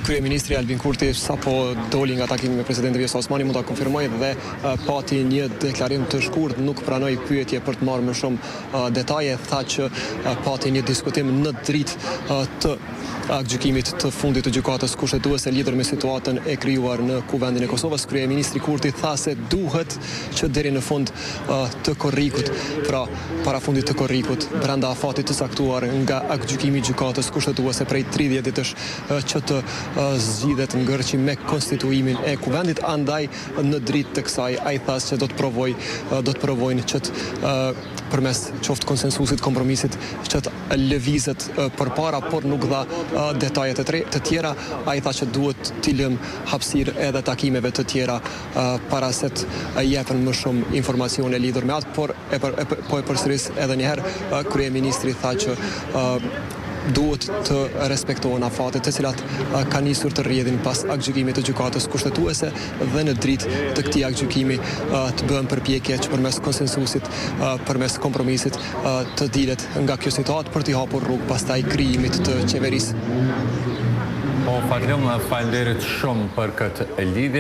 Kryeministri Albin Kurti sapo doli nga takimi me presidentin Vjosa Osmani mund ta konfirmoj dhe pati një deklarim të shkurt, nuk pranoi pyetje për të marrë më shumë detaje, tha që pati një diskutim në dritë të gjykimit të fundit të gjykatës kushtetuese lidhur me situatën e krijuar në Kuvendin e Kosovës. Kryeministri Kurti tha se duhet që deri në fund të korrikut, pra para fundit të korrikut, brenda afatit të saktuar nga gjykimi i gjykatës kushtetuese prej 30 ditësh që të zgjidhet ngërçi me konstituimin e Kuvendit, andaj në dritë të kësaj ai tha se do të provojnë që të përmes qoftë konsensusit, kompromisit, që të lëvizet përpara, por nuk dha detajet të tjera. Ai tha që duhet t'i lëmë hapësirë edhe takimeve të tjera para se të jepen më shumë informacione lidhur me atë, por e përsëris edhe një herë, kryeministri tha që duhet të respektohen afatet të cilat ka nisur të rrjedhin pas aktgjykimit të gjykatës kushtetuese dhe në dritë të këtij aktgjykimi të bëhen përpjekje që përmes konsensusit, përmes kompromisit të dilet nga kjo situatë për t'i hapur rrugë pastaj krijimit të qeverisë. Faleminderit shumë për këtë lidhje.